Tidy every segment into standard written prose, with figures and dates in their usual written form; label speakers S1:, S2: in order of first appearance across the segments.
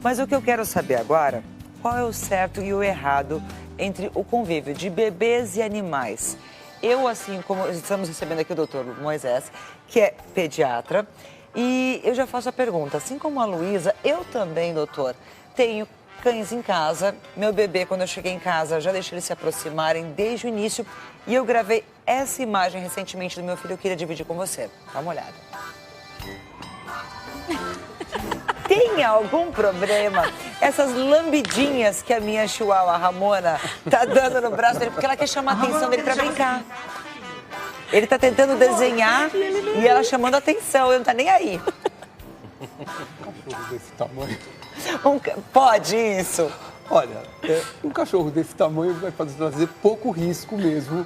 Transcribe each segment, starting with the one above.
S1: Mas o que eu quero saber agora, qual é o certo e o errado entre o convívio de bebês e animais? Eu, assim como estamos recebendo aqui o doutor Moisés, que é pediatra, e eu já faço a pergunta, assim como a Luísa, eu também, doutor, tenho cães em casa. Meu bebê, quando eu cheguei em casa, já deixei eles se aproximarem desde o início. E eu gravei essa imagem recentemente do meu filho, eu queria dividir com você. Dá uma olhada. Tem algum problema essas lambidinhas que a minha chihuahua, a Ramona, tá dando no braço dele? Porque ela quer chamar a atenção dele pra brincar. Ele tá tentando desenhar e ela chamando a atenção, ele não tá nem aí.
S2: Um cachorro desse tamanho.
S1: Pode isso?
S2: Olha, um cachorro desse tamanho vai trazer pouco risco mesmo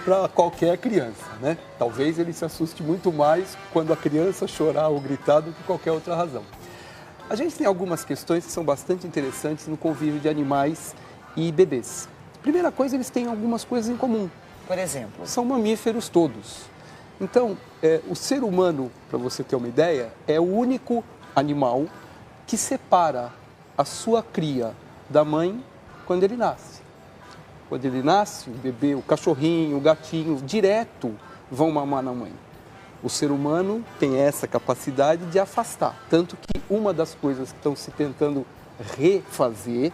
S2: para qualquer criança, né? Talvez ele se assuste muito mais quando a criança chorar ou gritar do que qualquer outra razão. A gente tem algumas questões que são bastante interessantes no convívio de animais e bebês. Primeira coisa, eles têm algumas coisas em comum.
S1: Por exemplo?
S2: São mamíferos todos. Então, o ser humano, para você ter uma ideia, é o único animal que separa a sua cria da mãe quando ele nasce. Quando ele nasce, o bebê, o cachorrinho, o gatinho, direto vão mamar na mãe. O ser humano tem essa capacidade de afastar. Tanto que uma das coisas que estão se tentando refazer,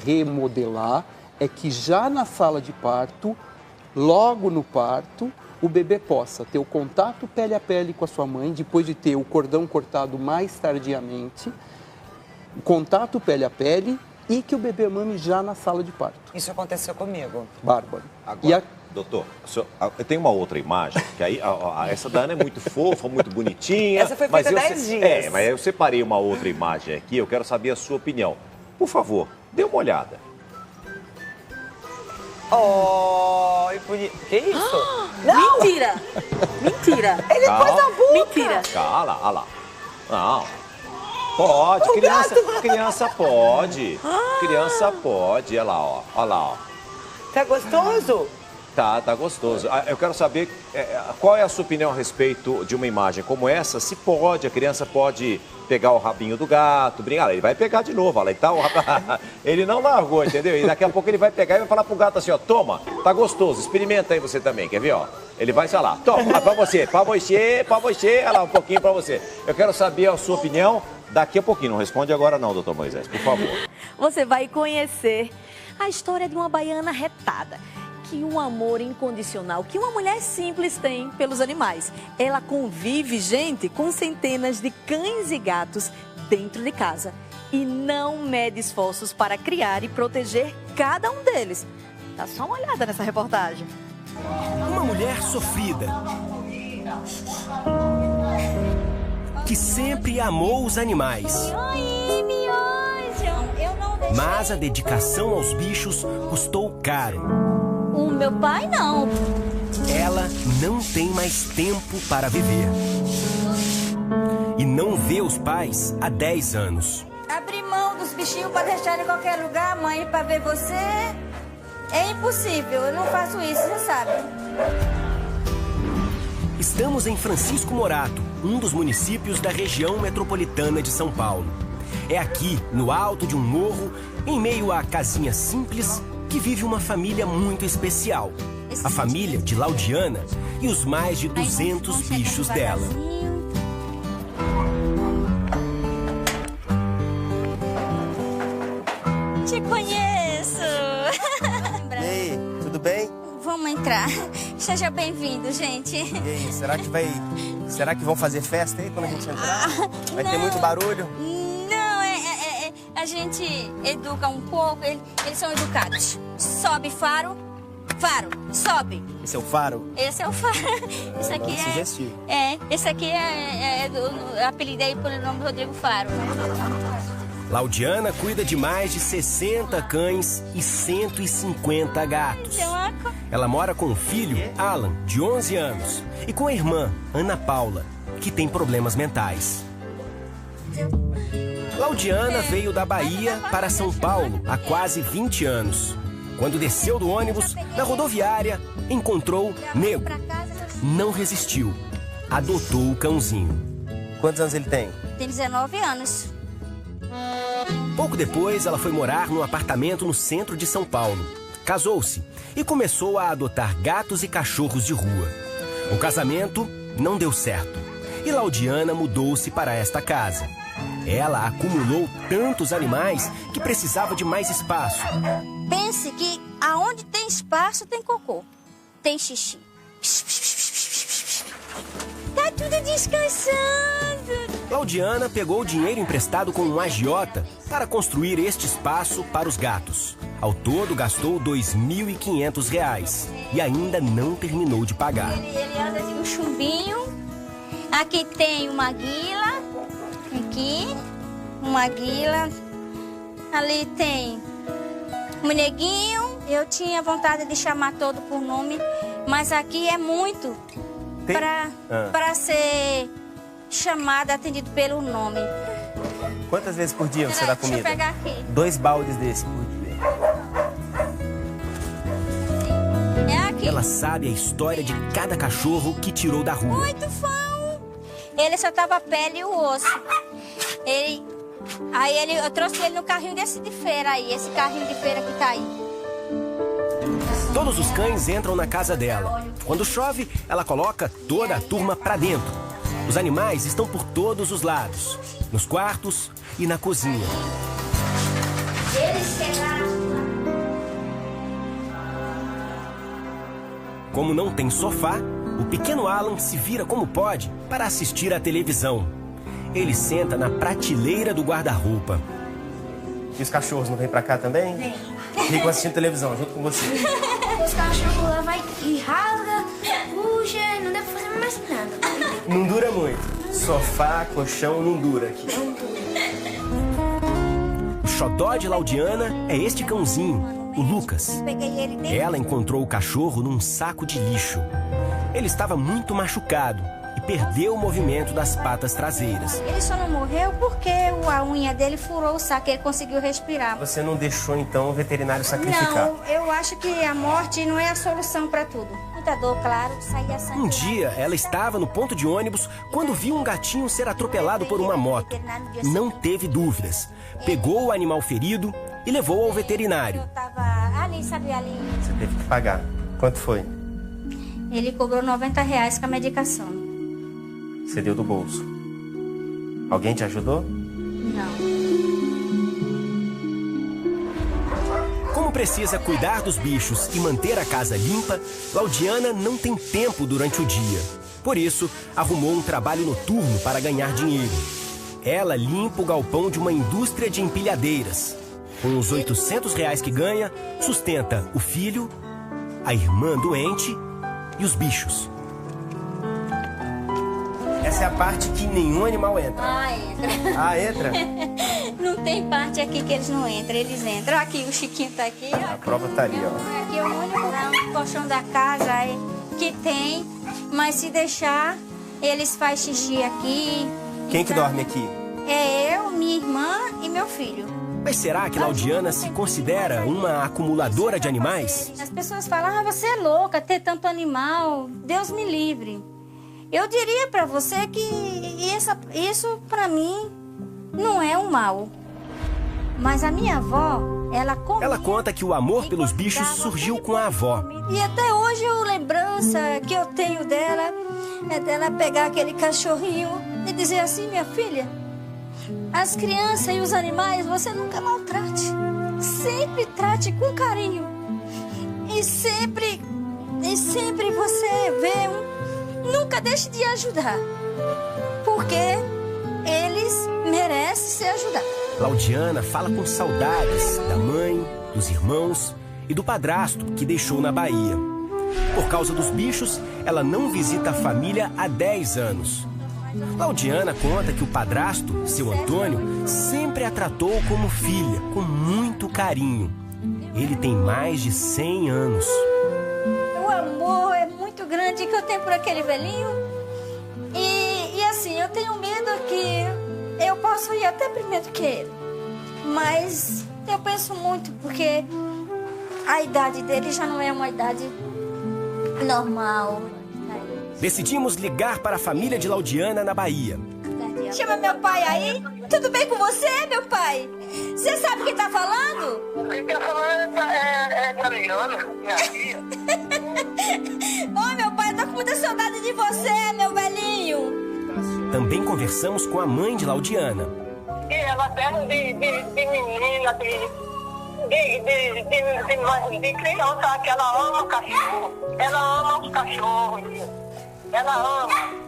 S2: remodelar, é que já na sala de parto, logo no parto, o bebê possa ter o contato pele a pele com a sua mãe, depois de ter o cordão cortado mais tardiamente, o contato pele a pele e que o bebê mame já na sala de parto.
S1: Isso aconteceu comigo.
S2: Bárbaro.
S3: Agora, doutor, eu tenho uma outra imagem, que aí essa da Ana é muito fofa, muito bonitinha.
S1: Essa foi feita há 10 dias.
S3: Mas eu separei uma outra imagem aqui, eu quero saber a sua opinião. Por favor, dê uma olhada.
S1: Oh, que isso? Não!
S4: Mentira! Mentira!
S1: Ele pôs a boca!
S4: Mentira!
S3: Cala, olha lá. Não. Pode, criança pode. Criança pode, olha lá, ó. Olha lá, ó.
S1: Tá gostoso?
S3: Tá gostoso. Eu quero saber qual é a sua opinião a respeito de uma imagem como essa. Se pode, a criança pode pegar o rabinho do gato, brincar. Ele vai pegar de novo, olha lá. Ele não largou, entendeu? E daqui a pouco ele vai pegar e vai falar pro gato assim, ó, toma, tá gostoso, experimenta aí você também, quer ver, ó? Ele vai falar, toma, pra você, olha lá, um pouquinho pra você. Eu quero saber a sua opinião daqui a pouquinho. Não responde agora não, doutor Moisés, por favor.
S4: Você vai conhecer a história de uma baiana retada. Que um amor incondicional que uma mulher simples tem pelos animais. Ela convive, gente, com centenas de cães e gatos dentro de casa e não mede esforços para criar e proteger cada um deles. Dá só uma olhada nessa reportagem.
S5: Uma mulher sofrida que sempre amou os animais. Mas a dedicação aos bichos custou caro.
S6: O meu pai não.
S5: Ela não tem mais tempo para viver. E não vê os pais há 10 anos.
S6: Abrir mão dos bichinhos para deixar em qualquer lugar, mãe, para ver você, é impossível. Eu não faço isso, você sabe.
S5: Estamos em Francisco Morato, um dos municípios da região metropolitana de São Paulo. É aqui, no alto de um morro, em meio a casinhas simples, que vive uma família muito especial. A família de Laudiana e os mais de 200 bichos dela.
S6: Te conheço.
S7: E aí, tudo bem?
S6: Vamos entrar. Seja bem-vindo, gente.
S7: E aí, será que vão fazer festa aí quando a gente entrar? Vai ter
S6: Não.
S7: muito barulho?
S6: Não, a gente educa um pouco, eles são educados. Sobe, faro, sobe.
S7: Esse é o faro?
S6: Esse é o faro. Isso aqui
S7: Nome sugestivo.
S6: esse aqui apelidei pelo nome do Rodrigo Faro.
S5: Laudiana cuida de mais de 60 cães e 150 gatos. Ela mora com o filho, Alan, de 11 anos, e com a irmã, Ana Paula, que tem problemas mentais. Laudiana veio da Bahia para São Paulo há quase 20 anos. Quando desceu do ônibus, na rodoviária, encontrou Nego. Não resistiu. Adotou o cãozinho.
S7: Quantos anos ele tem?
S6: Tem 19 anos.
S5: Pouco depois, ela foi morar num apartamento no centro de São Paulo. Casou-se e começou a adotar gatos e cachorros de rua. O casamento não deu certo e Laudiana mudou-se para esta casa. Ela acumulou tantos animais que precisava de mais espaço.
S6: Pense que aonde tem espaço tem cocô, tem xixi. Tá tudo descansando.
S5: Laudiana pegou o dinheiro emprestado com um agiota para construir este espaço para os gatos. Ao todo, gastou R$ 2.500 e ainda não terminou de pagar.
S6: Ele anda de um chumbinho. Aqui tem uma guila. Aqui, uma guila. Ali tem um neguinho. Eu tinha vontade de chamar todo por nome, mas aqui é muito para ser chamado, atendido pelo nome.
S7: Quantas vezes por dia você dá comida?
S6: Deixa eu pegar aqui.
S7: 2 baldes desse por dia.
S6: É aqui.
S5: Ela sabe a história de cada cachorro que tirou da rua.
S6: Muito fão. Ele só tava a pele e o osso. Eu trouxe ele no carrinho desse de feira aí, esse carrinho de feira que tá aí.
S5: Todos os cães entram na casa dela. Quando chove, ela coloca toda a turma pra dentro. Os animais estão por todos os lados, nos quartos e na cozinha. Como não tem sofá, o pequeno Alan se vira como pode para assistir à televisão. Ele senta na prateleira do guarda-roupa.
S7: E os cachorros não vêm pra cá também? Vem. Ficam assistindo televisão junto com você.
S8: Os cachorros lá vai e rasga, puxa, não dá pra fazer mais nada.
S7: Não dura muito. Sofá, colchão, não dura aqui.
S5: O xodó de Laudiana é este cãozinho, o Lucas. Ela encontrou o cachorro num saco de lixo. Ele estava muito machucado e perdeu o movimento das patas traseiras.
S6: Ele só não morreu porque a unha dele furou o saco e ele conseguiu respirar.
S7: Você não deixou, então, o veterinário sacrificar?
S6: Não, eu acho que a morte não é a solução para tudo. Muita dor, claro, saía sangue.
S5: Um dia, ela estava no ponto de ônibus quando viu um gatinho ser atropelado por uma moto. Não teve dúvidas. Pegou o animal ferido e levou ao veterinário.
S6: Eu tava ali, sabe, ali.
S7: Você teve que pagar. Quanto foi?
S6: Ele cobrou R$90 com a medicação.
S7: Você deu do bolso. Alguém te ajudou?
S6: Não.
S5: Como precisa cuidar dos bichos e manter a casa limpa, Laudiana não tem tempo durante o dia. Por isso, arrumou um trabalho noturno para ganhar dinheiro. Ela limpa o galpão de uma indústria de empilhadeiras. Com os R$800 que ganha, sustenta o filho, a irmã doente e os bichos.
S7: Essa é a parte que nenhum animal entra.
S6: Entra.
S7: Ah, entra?
S6: Não tem parte aqui que eles não entram, eles entram. Aqui, o Chiquinho tá aqui.
S7: A prova tá ali, ó.
S6: Aqui é o único colchão da casa que tem, mas se deixar, eles fazem xixi aqui.
S7: Quem que dorme aqui?
S6: É eu, minha irmã e meu filho.
S5: Mas será que Laudiana se considera uma acumuladora de animais?
S6: As pessoas falam, você é louca ter tanto animal, Deus me livre. Eu diria pra você que isso pra mim não é um mal. Mas a minha avó, ela
S5: conta que o amor pelos bichos surgiu com a avó.
S6: E até hoje a lembrança que eu tenho dela é dela pegar aquele cachorrinho e dizer assim, minha filha, as crianças e os animais você nunca maltrate. Sempre trate com carinho. E sempre você vê nunca deixe de ajudar, porque eles merecem ser ajudados.
S5: Laudiana fala com saudades da mãe, dos irmãos e do padrasto que deixou na Bahia. Por causa dos bichos, ela não visita a família há 10 anos. Laudiana conta que o padrasto, seu Antônio, sempre a tratou como filha, com muito carinho. Ele tem mais de 100 anos.
S6: O amor é muito grande que eu tenho por aquele velhinho. E assim, eu tenho medo que eu posso ir até primeiro que ele. Mas eu penso muito, porque a idade dele já não é uma idade normal.
S5: Decidimos ligar para a família de Laudiana na Bahia.
S6: Chama meu pai aí. Tudo bem com você, meu pai? Você sabe quem tá falando?
S9: Quem tá falando é Mariana, minha filha.
S6: Ô, meu pai, eu tô com muita saudade de você, meu velhinho.
S5: Também conversamos com a mãe de Laudiana.
S9: E ela perto de menina, de criança, que ela ama cachorro. Ela ama os cachorros. Ela ama.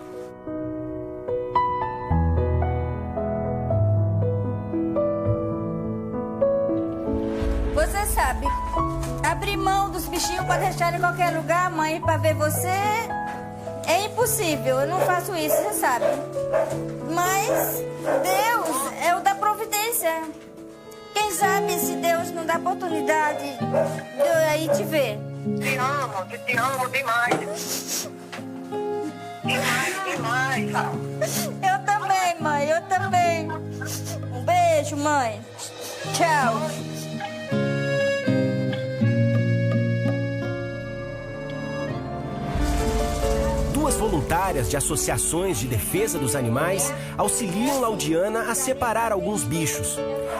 S6: Você sabe, abrir mão dos bichinhos pra deixar em qualquer lugar, mãe, pra ver você, é impossível. Eu não faço isso, você sabe. Mas Deus é o da providência. Quem sabe se Deus não dá oportunidade de eu aí te ver.
S9: Te amo demais. Demais.
S6: Eu também, mãe, eu também. Um beijo, mãe. Tchau.
S5: Duas voluntárias de associações de defesa dos animais auxiliam Laudiana a separar alguns bichos.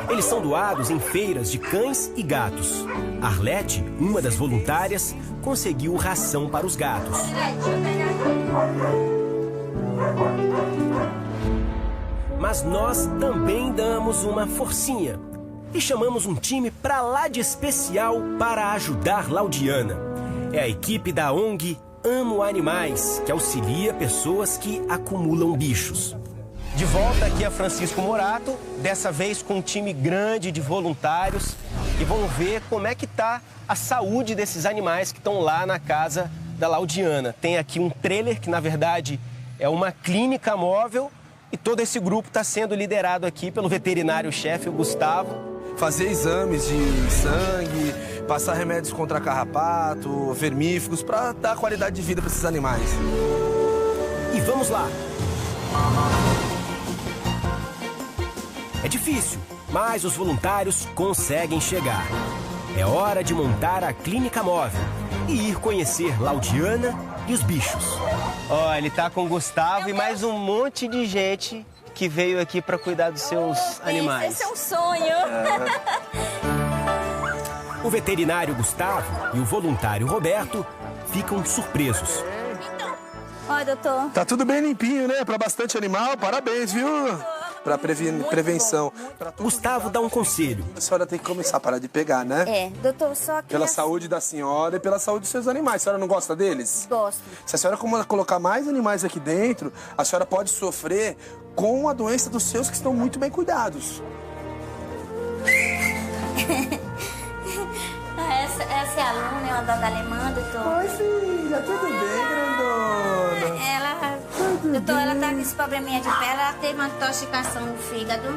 S5: Eles são doados em feiras de cães e gatos. Arlete, uma das voluntárias, conseguiu ração para os gatos. Mas nós também damos uma forcinha e chamamos um time pra lá de especial para ajudar Laudiana. É a equipe da ONG Amo Animais, que auxilia pessoas que acumulam bichos.
S7: De volta aqui a Francisco Morato, dessa vez com um time grande de voluntários que vão ver como é que tá a saúde desses animais que estão lá na casa da Laudiana. Tem aqui um trailer que, na verdade, é uma clínica móvel e todo esse grupo está sendo liderado aqui pelo veterinário-chefe, o Gustavo.
S10: Fazer exames de sangue, passar remédios contra carrapato, vermífugos, para dar qualidade de vida para esses animais.
S5: E vamos lá! É difícil, mas os voluntários conseguem chegar. É hora de montar a clínica móvel e ir conhecer Laudiana e os bichos.
S7: Ó, ele tá com o Gustavo e mais um monte de gente que veio aqui para cuidar dos seus animais.
S6: Esse é um sonho.
S5: O veterinário Gustavo e o voluntário Roberto ficam surpresos.
S6: Oi, doutor.
S10: Tá tudo bem limpinho, né? Para bastante animal, parabéns, viu? Para prevenção.
S5: Gustavo dá um conselho.
S10: A senhora tem que começar a parar de pegar, né?
S6: É, doutor, só que...
S10: Pela saúde da senhora e pela saúde dos seus animais. A senhora não gosta deles?
S6: Gosto.
S10: Se a senhora colocar mais animais aqui dentro, a senhora pode sofrer com a doença dos seus que estão muito bem cuidados.
S6: Essa é a Luna, é uma dona alemã, doutor.
S10: Oi, filha, tudo bem, grandona?
S6: Doutor, ela tá com esse probleminha de pele, ela teve uma intoxicação no fígado.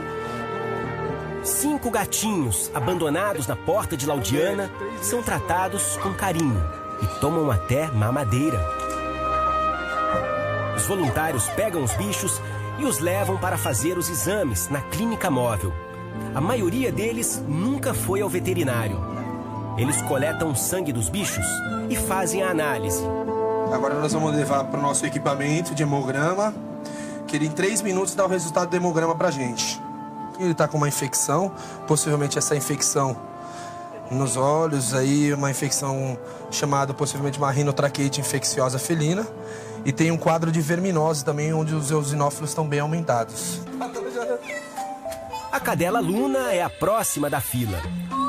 S5: 5 gatinhos abandonados na porta de Laudiana são tratados com carinho e tomam até mamadeira. Os voluntários pegam os bichos e os levam para fazer os exames na clínica móvel. A maioria deles nunca foi ao veterinário. Eles coletam o sangue dos bichos e fazem a análise.
S10: Agora nós vamos levar para o nosso equipamento de hemograma, que ele em 3 minutos dá o resultado do hemograma para a gente. Ele está com uma infecção, possivelmente essa infecção nos olhos, aí uma infecção chamada possivelmente uma rinotraqueite infecciosa felina. E tem um quadro de verminose também, onde os eosinófilos estão bem aumentados.
S5: A cadela Luna é a próxima da fila.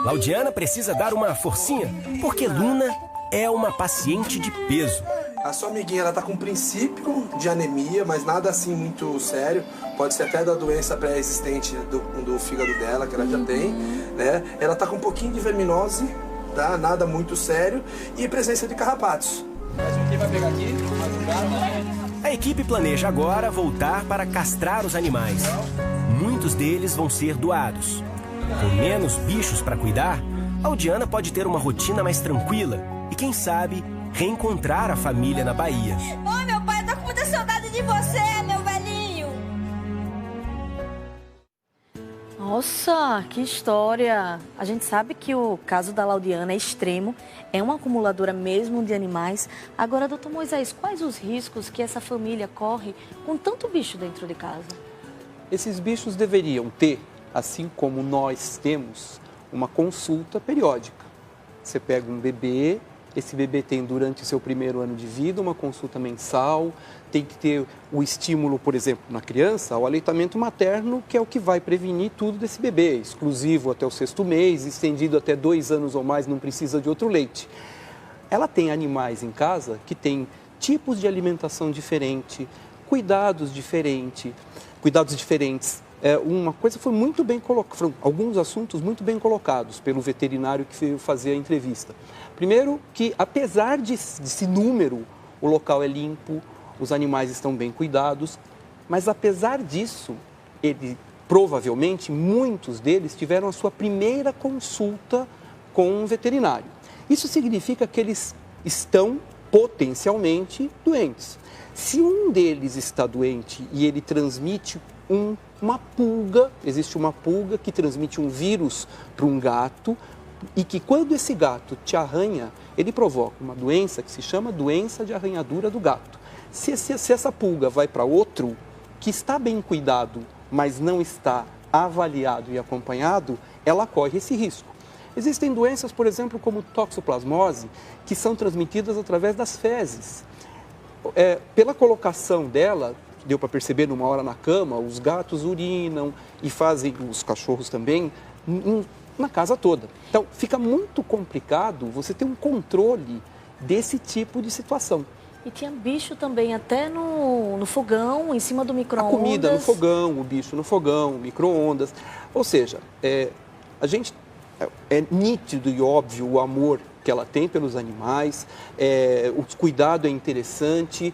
S5: Laudiana precisa dar uma forcinha, porque Luna é uma paciente de peso.
S10: A sua amiguinha, ela tá com princípio de anemia, mas nada assim muito sério. Pode ser até da doença pré-existente do fígado dela, que ela já tem, né? Ela tá com um pouquinho de verminose, tá? Nada muito sério. E presença de carrapatos. Quem vai pegar aqui?
S5: A equipe planeja agora voltar para castrar os animais. Muitos deles vão ser doados. Com menos bichos para cuidar, Laudiana pode ter uma rotina mais tranquila e, quem sabe, reencontrar a família na Bahia.
S6: Oi, meu pai, eu tô com muita saudade de você, meu velhinho.
S4: Nossa, que história! A gente sabe que o caso da Laudiana é extremo, é uma acumuladora mesmo de animais. Agora, doutor Moisés, quais os riscos que essa família corre com tanto bicho dentro de casa?
S2: Esses bichos deveriam ter assim como nós temos, uma consulta periódica. Você pega um bebê, esse bebê tem durante o seu primeiro ano de vida uma consulta mensal, tem que ter o estímulo, por exemplo, na criança, o aleitamento materno, que é o que vai prevenir tudo desse bebê, exclusivo até o 6º mês, estendido até 2 anos ou mais, não precisa de outro leite. Ela tem animais em casa que têm tipos de alimentação diferente, cuidados diferentes. Uma coisa foi muito bem colocada, foram alguns assuntos muito bem colocados pelo veterinário que veio fazer a entrevista. Primeiro, que apesar desse número, o local é limpo, os animais estão bem cuidados, mas apesar disso, provavelmente muitos deles tiveram a sua primeira consulta com um veterinário. Isso significa que eles estão potencialmente doentes. Se um deles está doente e ele transmite uma pulga, existe uma pulga que transmite um vírus para um gato e que quando esse gato te arranha, ele provoca uma doença que se chama doença de arranhadura do gato. Se essa pulga vai para outro que está bem cuidado, mas não está avaliado e acompanhado, ela corre esse risco. Existem doenças, por exemplo, como toxoplasmose, que são transmitidas através das fezes. Pela colocação dela, deu para perceber numa hora na cama, os gatos urinam e fazem, os cachorros também, na casa toda. Então, fica muito complicado você ter um controle desse tipo de situação.
S4: E tinha bicho também até no fogão, em cima do micro-ondas.
S2: A comida no fogão, o bicho no fogão, micro-ondas. Ou seja, a gente... É nítido e óbvio o amor que ela tem pelos animais, o cuidado é interessante,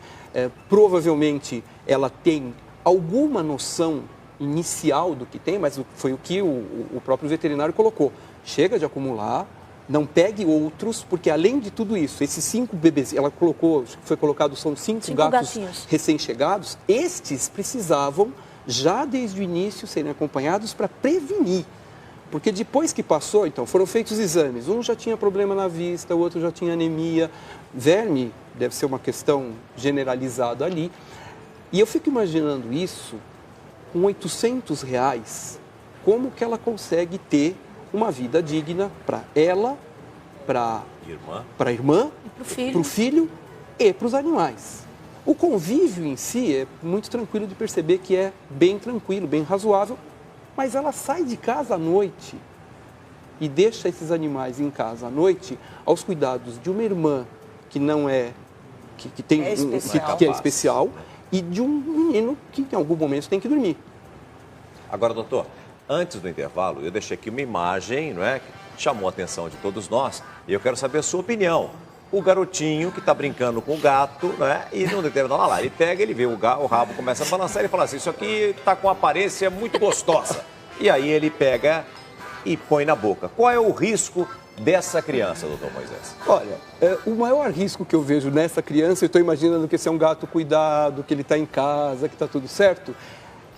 S2: provavelmente ela tem alguma noção inicial do que tem, mas foi o que o próprio veterinário colocou. Chega de acumular, não pegue outros, porque além de tudo isso, esses 5 bebês, ela colocou, foi colocado, são 5 gatos recém-chegados, estes precisavam, já desde o início, serem acompanhados para prevenir. Porque depois que passou, então, foram feitos exames. Um já tinha problema na vista, o outro já tinha anemia. Verme deve ser uma questão generalizada ali. E eu fico imaginando isso, com R$800, como que ela consegue ter uma vida digna para ela, para a irmã, para o filho e para os animais. O convívio em si é muito tranquilo de perceber que é bem tranquilo, bem razoável. Mas ela sai de casa à noite e deixa esses animais em casa à noite aos cuidados de uma irmã que não que é especial e de um menino que em algum momento tem que dormir.
S3: Agora, doutor, antes do intervalo, eu deixei aqui uma imagem, não é, que chamou a atenção de todos nós e eu quero saber a sua opinião. O garotinho que está brincando com o gato, né? E não determinado, olha lá, ele pega, ele vê o rabo, começa a balançar e fala assim, isso aqui está com aparência muito gostosa. E aí ele pega e põe na boca. Qual é o risco dessa criança, doutor Moisés?
S2: Olha, o maior risco que eu vejo nessa criança, eu estou imaginando que esse é um gato cuidado, que ele está em casa, que está tudo certo,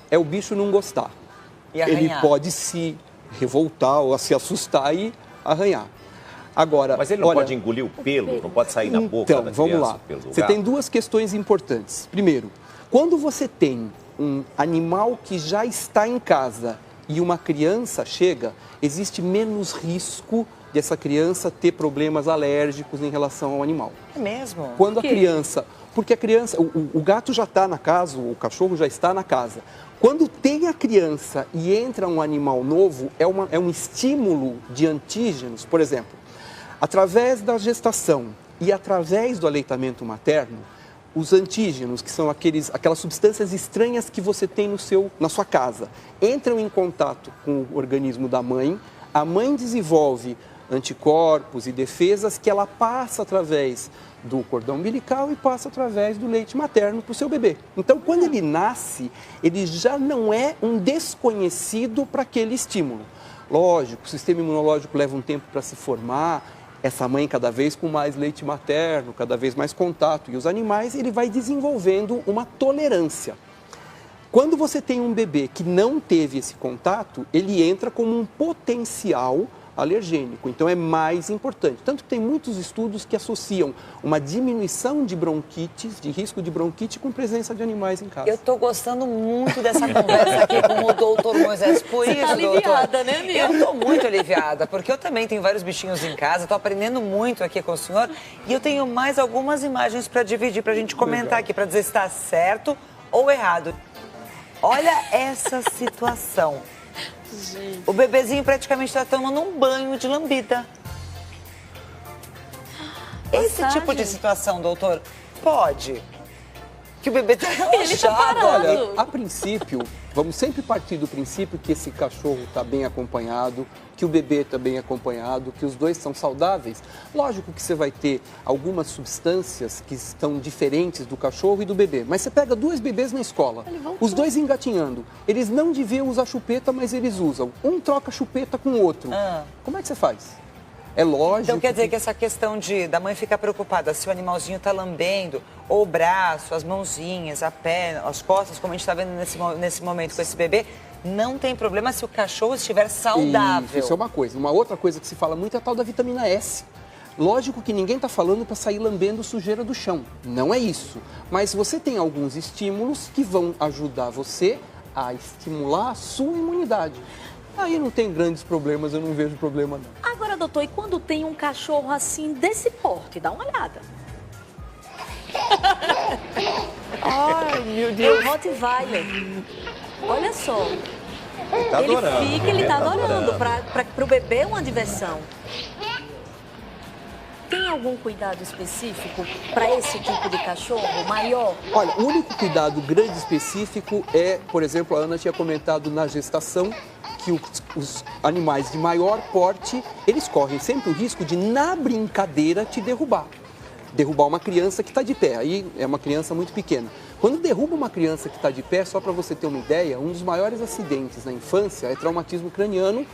S2: é o bicho não gostar.
S1: E arranhar.
S2: Ele pode se revoltar ou se assustar e arranhar. Agora,
S3: mas ele não pode engolir o pelo, não pode sair na boca da criança?
S2: Então, vamos lá. Você tem 2 questões importantes. Primeiro, quando você tem um animal que já está em casa e uma criança chega, existe menos risco dessa criança ter problemas alérgicos em relação ao animal.
S1: É mesmo?
S2: Quando a criança... Porque a criança... O gato já está na casa, o cachorro já está na casa. Quando tem a criança e entra um animal novo, é um estímulo de antígenos, por exemplo. Através da gestação e através do aleitamento materno, os antígenos, que são aquelas substâncias estranhas que você tem na sua casa, entram em contato com o organismo da mãe, a mãe desenvolve anticorpos e defesas que ela passa através do cordão umbilical e passa através do leite materno para o seu bebê. Então, quando ele nasce, ele já não é um desconhecido para aquele estímulo. Lógico, o sistema imunológico leva um tempo para se formar, essa mãe cada vez com mais leite materno, cada vez mais contato. E os animais, ele vai desenvolvendo uma tolerância. Quando você tem um bebê que não teve esse contato, ele entra como um potencial alergênico. Então, é mais importante. Tanto que tem muitos estudos que associam uma diminuição de bronquites, de risco de bronquite, com presença de animais em casa.
S1: Eu estou gostando muito dessa conversa aqui com o doutor Moisés. Por isso,
S4: tá aliviada,
S1: doutor,
S4: né, Nil?
S1: eu estou muito aliviada, porque eu também tenho vários bichinhos em casa, estou aprendendo muito aqui com o senhor e eu tenho mais algumas imagens para dividir, para a gente comentar aqui, para dizer se está certo ou errado. Olha essa situação.
S4: Gente.
S1: O bebezinho praticamente está tomando um banho de lambida. Esse
S4: Massagem.
S1: tipo de situação, doutor, pode? Que o bebê está
S4: Ele tá
S1: relaxado.
S4: parado.
S2: Olha, a princípio, vamos sempre partir do princípio que esse cachorro está bem acompanhado, que o bebê está bem acompanhado, que os dois são saudáveis. Lógico que você vai ter algumas substâncias que estão diferentes do cachorro e do bebê, mas você pega 2 bebês na escola, os dois engatinhando, eles não deviam usar chupeta, mas eles usam. Um troca chupeta com o outro. Como é que você faz? É lógico.
S1: Então quer dizer que essa questão da mãe ficar preocupada se o animalzinho está lambendo, ou o braço, as mãozinhas, a perna, as costas, como a gente está vendo nesse momento com esse bebê, não tem problema se o cachorro estiver saudável.
S2: Isso é uma coisa. Uma outra coisa que se fala muito é a tal da vitamina S. Lógico que ninguém está falando para sair lambendo sujeira do chão. Não é isso. Mas você tem alguns estímulos que vão ajudar você a estimular a sua imunidade. Aí não tem grandes problemas, eu não vejo problema não.
S4: Agora, doutor, e quando tem um cachorro assim, desse porte? Dá uma olhada.
S1: Ai, meu Deus.
S4: É o Rottweiler. Olha só.
S3: Ele tá adorando.
S4: Ele tá adorando. Para o bebê é uma diversão. Tem algum cuidado específico para esse tipo de cachorro maior?
S2: Olha, o único cuidado grande específico é, por exemplo, a Ana tinha comentado na gestação, que os animais de maior porte, eles correm sempre o risco de, na brincadeira, te derrubar. Derrubar uma criança que está de pé, aí é uma criança muito pequena. Quando derruba uma criança que está de pé, só para você ter uma ideia, um dos maiores acidentes na infância é traumatismo craniano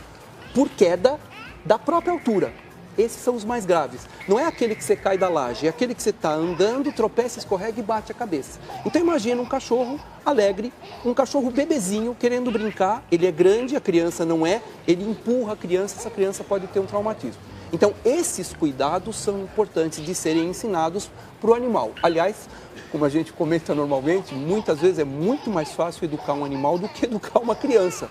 S2: por queda da própria altura. Esses são os mais graves. Não é aquele que você cai da laje, é aquele que você está andando, tropeça, escorrega e bate a cabeça. Então imagina um cachorro alegre, um cachorro bebezinho querendo brincar, ele é grande, a criança não é, ele empurra a criança, essa criança pode ter um traumatismo. Então esses cuidados são importantes de serem ensinados para o animal. Aliás, como a gente comenta normalmente, muitas vezes é muito mais fácil educar um animal do que educar uma criança.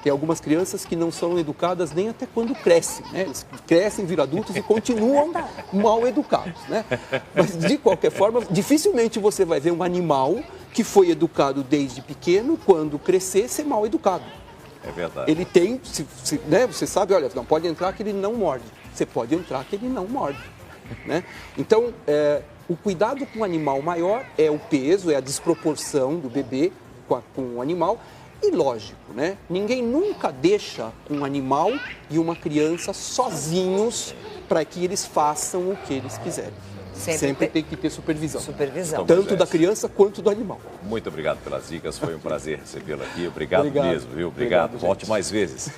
S2: Tem algumas crianças que não são educadas nem até quando crescem, né? Eles crescem, viram adultos e continuam mal educados, né? Mas, de qualquer forma, dificilmente você vai ver um animal que foi educado desde pequeno, quando crescer, ser mal educado.
S3: É verdade.
S2: Ele tem, né? Você sabe, olha, não pode entrar que ele não morde. Você pode entrar que ele não morde, né? Então, o cuidado com o animal maior é o peso, é a desproporção do bebê com o animal. E lógico, né? Ninguém nunca deixa um animal e uma criança sozinhos para que eles façam o que eles quiserem. Sempre tem que ter supervisão.
S1: Supervisão.
S2: Tanto da criança quanto do animal.
S3: Muito obrigado pelas dicas, foi um prazer recebê-lo aqui. Obrigado mesmo, viu? Obrigado. Volte mais vezes.